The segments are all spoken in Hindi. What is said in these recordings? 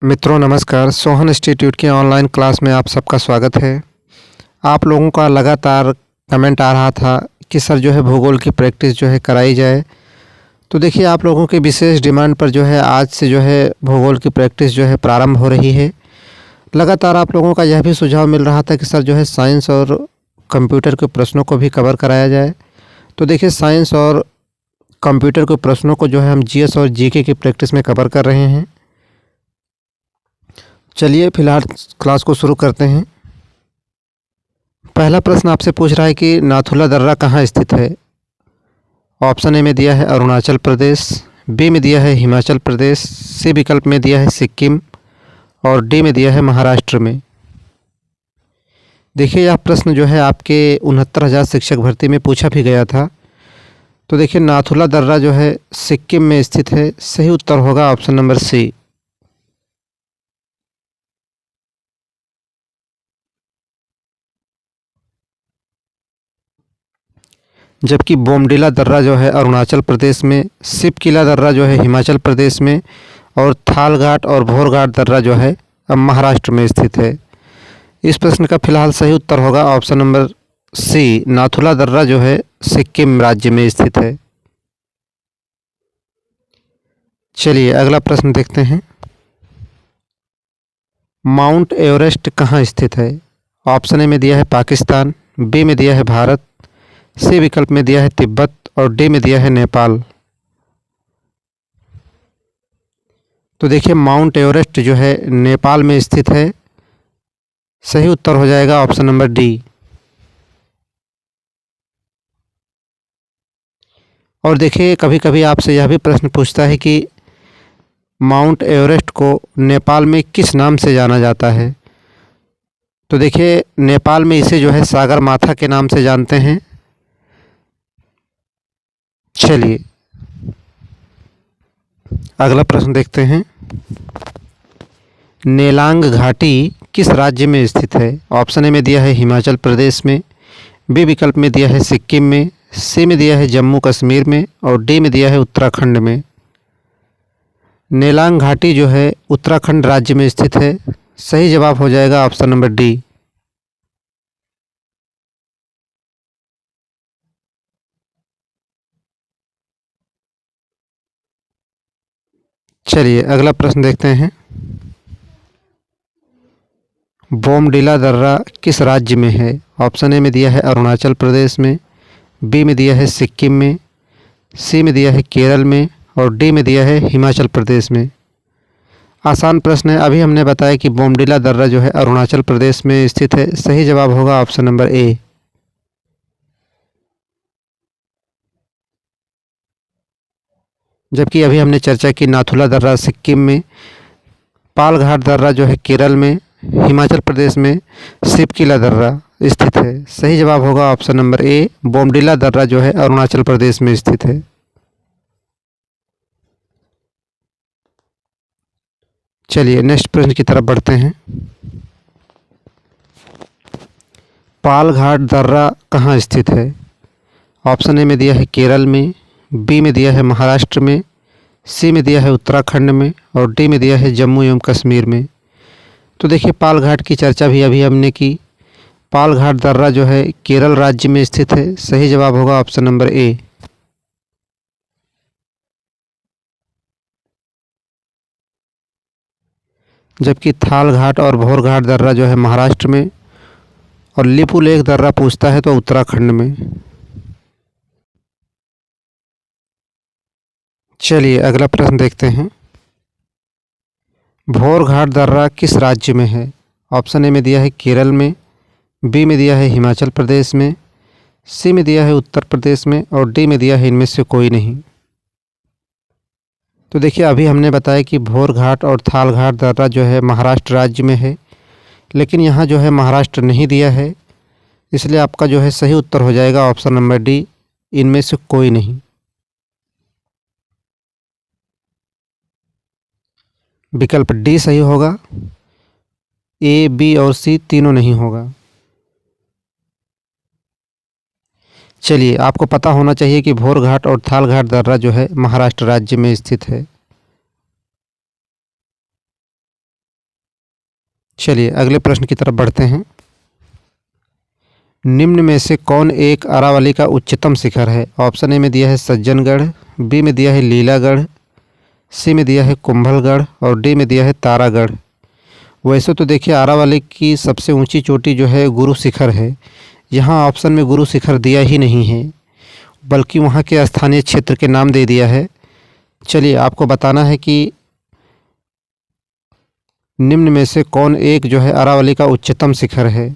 मित्रों नमस्कार। सोहन इंस्टीट्यूट की ऑनलाइन क्लास में आप सबका स्वागत है। आप लोगों का लगातार कमेंट आ रहा था कि सर जो है भूगोल की प्रैक्टिस जो है कराई जाए। तो देखिए आप लोगों की विशेष डिमांड पर जो है आज से जो है भूगोल की प्रैक्टिस जो है प्रारंभ हो रही है। लगातार आप लोगों का यह भी सुझाव मिल रहा था कि सर जो है साइंस और कंप्यूटर के प्रश्नों को भी कवर कराया जाए। तो देखिए साइंस और कंप्यूटर के प्रश्नों को जो है हम जीएस और जीके की प्रैक्टिस में कवर कर रहे हैं। चलिए फिलहाल क्लास को शुरू करते हैं। पहला प्रश्न आपसे पूछ रहा है कि नाथुला दर्रा कहाँ स्थित है। ऑप्शन ए में दिया है अरुणाचल प्रदेश, बी में दिया है हिमाचल प्रदेश, सी विकल्प में दिया है सिक्किम और डी में दिया है महाराष्ट्र में। देखिए यह प्रश्न जो है आपके 69,000 शिक्षक भर्ती में पूछा भी गया था। तो देखिए नाथुला दर्रा जो है सिक्किम में स्थित है। सही उत्तर होगा ऑप्शन नंबर सी। जबकि बोमडिला दर्रा जो है अरुणाचल प्रदेश में, सिपकिला दर्रा जो है हिमाचल प्रदेश में और थालघाट और भोरघाट दर्रा जो है महाराष्ट्र में स्थित है। इस प्रश्न का फिलहाल सही उत्तर होगा ऑप्शन नंबर सी। नाथुला दर्रा जो है सिक्किम राज्य में स्थित है। चलिए अगला प्रश्न देखते हैं। माउंट एवरेस्ट कहाँ स्थित है। ऑप्शन ए में दिया है पाकिस्तान, बी में दिया है भारत, सी विकल्प में दिया है तिब्बत और डी में दिया है नेपाल। तो देखिए माउंट एवरेस्ट जो है नेपाल में स्थित है। सही उत्तर हो जाएगा ऑप्शन नंबर डी। और देखिए कभी कभी आपसे यह भी प्रश्न पूछता है कि माउंट एवरेस्ट को नेपाल में किस नाम से जाना जाता है। तो देखिए नेपाल में इसे जो है सागर माथा के नाम से जानते हैं। चलिए अगला प्रश्न देखते हैं। नेलांग घाटी किस राज्य में स्थित है। ऑप्शन ए में दिया है हिमाचल प्रदेश में, बी विकल्प में दिया है सिक्किम में, सी में दिया है जम्मू कश्मीर में और डी में दिया है उत्तराखंड में। नेलांग घाटी जो है उत्तराखंड राज्य में स्थित है। सही जवाब हो जाएगा ऑप्शन नंबर डी। चलिए अगला प्रश्न देखते हैं। बोमडिला दर्रा किस राज्य में है। ऑप्शन ए में दिया है अरुणाचल प्रदेश में, बी में दिया है सिक्किम में, सी में दिया है केरल में और डी में दिया है हिमाचल प्रदेश में। आसान प्रश्न है। अभी हमने बताया कि बोमडिला दर्रा जो है अरुणाचल प्रदेश में स्थित है। सही जवाब होगा ऑप्शन नंबर ए। जबकि अभी हमने चर्चा की नाथुला दर्रा सिक्किम में, पालघाट दर्रा जो है केरल में, हिमाचल प्रदेश में सिपकिला दर्रा स्थित है। सही जवाब होगा ऑप्शन नंबर ए। बोमडिला दर्रा जो है अरुणाचल प्रदेश में स्थित है। चलिए नेक्स्ट प्रश्न की तरफ बढ़ते हैं। पालघाट दर्रा कहाँ स्थित है। ऑप्शन ए में दिया है केरल में, बी में दिया है महाराष्ट्र में, सी में दिया है उत्तराखंड में और डी में दिया है जम्मू एवं कश्मीर में। तो देखिए पालघाट की चर्चा भी अभी हमने की। पालघाट दर्रा जो है केरल राज्य में स्थित है। सही जवाब होगा ऑप्शन नंबर ए। जबकि थालघाट और भोरघाट दर्रा जो है महाराष्ट्र में और लिपुलेख दर्रा पूछता है तो उत्तराखंड में। चलिए अगला प्रश्न देखते हैं। भोरघाट दर्रा किस राज्य में है। ऑप्शन ए में दिया है केरल में, बी में दिया है हिमाचल प्रदेश में, सी में दिया है उत्तर प्रदेश में और डी में दिया है इनमें से कोई नहीं। तो देखिए अभी हमने बताया कि भोरघाट और थालघाट दर्रा जो है महाराष्ट्र राज्य में है, लेकिन यहाँ जो है महाराष्ट्र नहीं दिया है, इसलिए आपका जो है सही उत्तर हो जाएगा ऑप्शन नंबर डी, इनमें से कोई नहीं। विकल्प डी सही होगा। ए, बी और सी तीनों नहीं होगा। चलिए आपको पता होना चाहिए कि भोरघाट और थालघाट दर्रा जो है महाराष्ट्र राज्य में स्थित है। चलिए अगले प्रश्न की तरफ बढ़ते हैं। निम्न में से कौन एक अरावली का उच्चतम शिखर है? ऑप्शन ए में दिया है सज्जनगढ़, बी में दिया है लीलागढ़, सी में दिया है कुंभलगढ़ और डी में दिया है तारागढ़। वैसे तो देखिए अरावली की सबसे ऊंची चोटी जो है गुरु शिखर है। यहाँ ऑप्शन में गुरु शिखर दिया ही नहीं है, बल्कि वहाँ के स्थानीय क्षेत्र के नाम दे दिया है। चलिए आपको बताना है कि निम्न में से कौन एक जो है अरावली का उच्चतम शिखर है?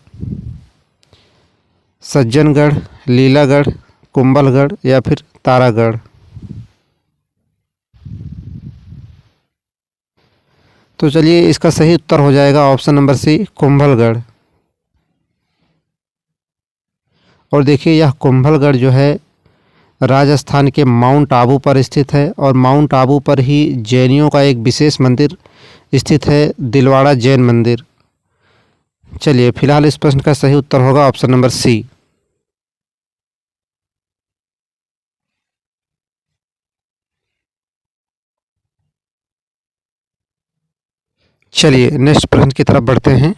सज्जनगढ़, लीलागढ़, कुंभलगढ़ या फिर तारागढ़। तो चलिए इसका सही उत्तर हो जाएगा ऑप्शन नंबर सी, कुंभलगढ़। और देखिए यह कुंभलगढ़ जो है राजस्थान के माउंट आबू पर स्थित है और माउंट आबू पर ही जैनियों का एक विशेष मंदिर स्थित है, दिलवाड़ा जैन मंदिर। चलिए फिलहाल इस प्रश्न का सही उत्तर होगा ऑप्शन नंबर सी। चलिए नेक्स्ट प्रश्न की तरफ बढ़ते हैं।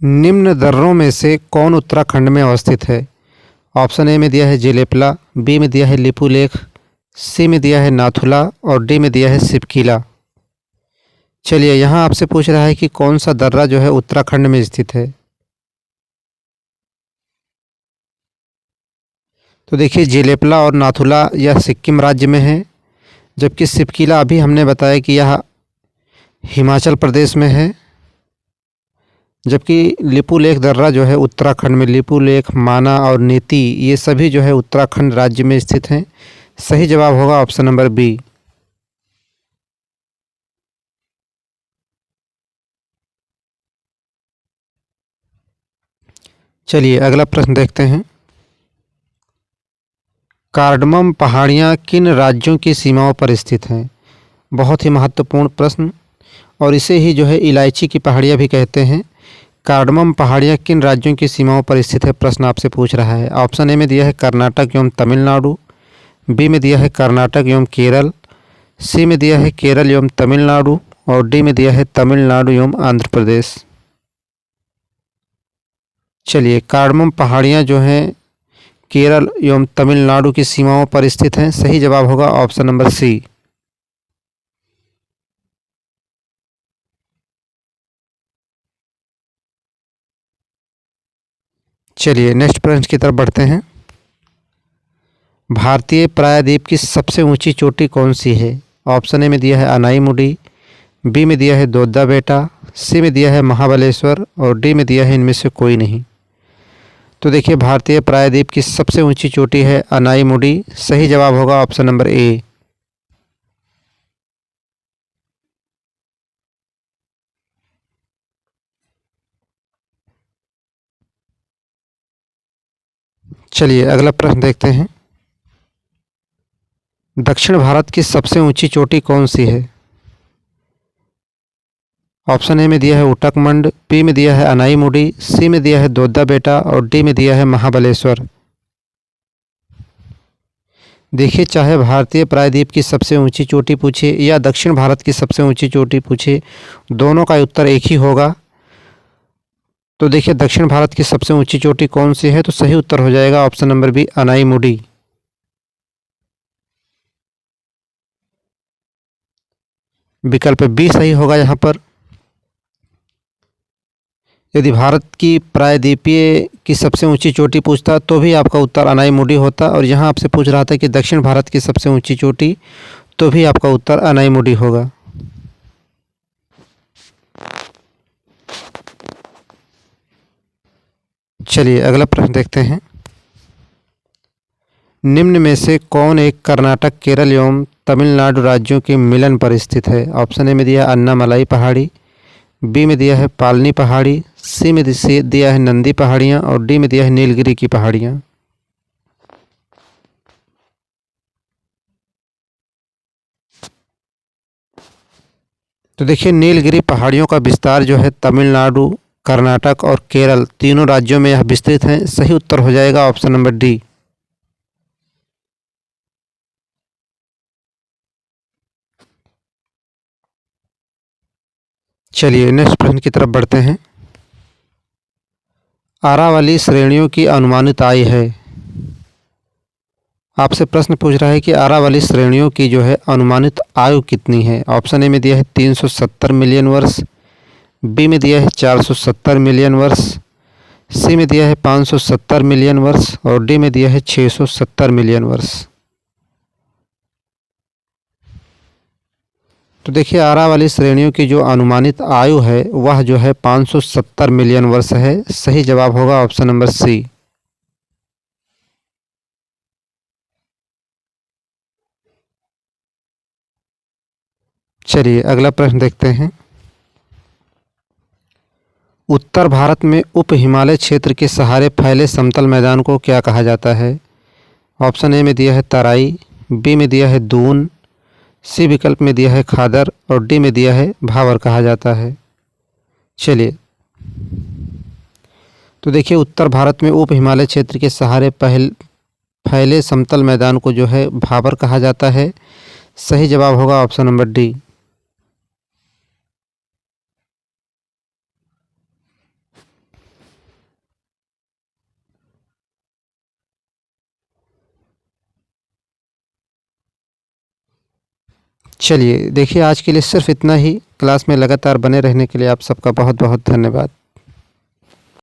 निम्न दर्रों में से कौन उत्तराखंड में अवस्थित है? ऑप्शन ए में दिया है जेलेपला, बी में दिया है लिपुलेख, सी में दिया है नाथुला और डी में दिया है सिपकीला। चलिए यहाँ आपसे पूछ रहा है कि कौन सा दर्रा जो है उत्तराखंड में स्थित है। तो देखिए जेलेपला और नाथुला यह सिक्किम राज्य में है, जबकि सिपकीला अभी हमने बताया कि यह हिमाचल प्रदेश में है। जबकि लिपुलेख दर्रा जो है उत्तराखंड में, लिपुलेख, माना और नीति ये सभी जो है उत्तराखंड राज्य में स्थित हैं। सही जवाब होगा ऑप्शन नंबर बी। चलिए अगला प्रश्न देखते हैं। कार्डमम पहाड़ियाँ किन राज्यों की सीमाओं पर स्थित हैं? बहुत ही महत्वपूर्ण प्रश्न, और इसे ही जो है इलायची की पहाड़ियाँ भी कहते हैं। कार्डमम पहाड़ियाँ किन राज्यों की सीमाओं पर स्थित है, प्रश्न आपसे पूछ रहा है। ऑप्शन ए में दिया है कर्नाटक एवं तमिलनाडु, बी में दिया है कर्नाटक एवं केरल, सी में दिया है केरल एवं तमिलनाडु और डी में दिया है तमिलनाडु एवं आंध्र प्रदेश। चलिए कार्डमम पहाड़ियाँ जो हैं केरल एवं तमिलनाडु की सीमाओं पर स्थित हैं। सही जवाब होगा ऑप्शन नंबर सी। चलिए नेक्स्ट प्रश्न की तरफ बढ़ते हैं। भारतीय प्रायद्वीप की सबसे ऊंची चोटी कौन सी है? ऑप्शन ए में दिया है अनाईमुडी, बी में दिया है दोद्दा बेटा, सी में दिया है महाबलेश्वर और डी में दिया है इनमें से कोई नहीं। तो देखिए भारतीय प्रायद्वीप की सबसे ऊंची चोटी है अनाईमुडी। सही जवाब होगा ऑप्शन नंबर ए। चलिए अगला प्रश्न देखते हैं। दक्षिण भारत की सबसे ऊंची चोटी कौन सी है? ऑप्शन ए में दिया है उटकमंड, बी में दिया है अनाईमुडी, सी में दिया है दोद्दा बेटा और डी में दिया है महाबलेश्वर। देखिए चाहे भारतीय प्रायद्वीप की सबसे ऊंची चोटी पूछे या दक्षिण भारत की सबसे ऊंची चोटी पूछे, दोनों का उत्तर एक ही होगा। तो देखिए दक्षिण भारत की सबसे ऊंची चोटी कौन सी है, तो सही उत्तर हो जाएगा ऑप्शन नंबर बी, अनाईमुडी। विकल्प बी सही होगा यहाँ पर। यदि भारत की प्रायद्वीपीय की सबसे ऊंची चोटी पूछता तो भी आपका उत्तर अनाईमुडी होता, और यहाँ आपसे पूछ रहा था कि दक्षिण भारत की सबसे ऊंची चोटी, तो भी आपका उत्तर अनाईमुडी होगा। चलिए अगला प्रश्न देखते हैं। निम्न में से कौन एक कर्नाटक, केरल एवं तमिलनाडु राज्यों के मिलन पर स्थित है? ऑप्शन ए में दिया है अन्नामलाई पहाड़ी, बी में दिया है पालनी पहाड़ी, सी में दिया है नंदी पहाड़ियाँ और डी में दिया है नीलगिरी की पहाड़ियाँ। तो देखिए नीलगिरी पहाड़ियों का विस्तार जो है तमिलनाडु, कर्नाटक और केरल तीनों राज्यों में यह विस्तृत हैं। सही उत्तर हो जाएगा ऑप्शन नंबर डी। चलिए नेक्स्ट प्रश्न की तरफ बढ़ते हैं। आरावली श्रेणियों की अनुमानित आयु है। आपसे प्रश्न पूछ रहा है कि आरावली श्रेणियों की जो है अनुमानित आयु कितनी है। ऑप्शन ए में दिया है 370 मिलियन वर्ष, बी में दिया है 470 मिलियन वर्ष, सी में दिया है 570 मिलियन वर्ष और डी में दिया है 670 मिलियन वर्ष। तो देखिए आरावली श्रेणियों की जो अनुमानित आयु है वह जो है 570 मिलियन वर्ष है। सही जवाब होगा ऑप्शन नंबर सी। चलिए अगला प्रश्न देखते हैं। उत्तर भारत में उप हिमालय क्षेत्र के सहारे फैले समतल मैदान को क्या कहा जाता है। ऑप्शन ए में दिया है तराई, बी में दिया है दून, सी विकल्प में दिया है खादर और डी में दिया है भावर कहा जाता है। चलिए तो देखिए उत्तर भारत में उप हिमालय क्षेत्र के सहारे फैले समतल मैदान को जो है भावर कहा जाता है। सही जवाब होगा ऑप्शन नंबर डी। चलिए देखिए आज के लिए सिर्फ इतना ही। क्लास में लगातार बने रहने के लिए आप सबका बहुत बहुत धन्यवाद।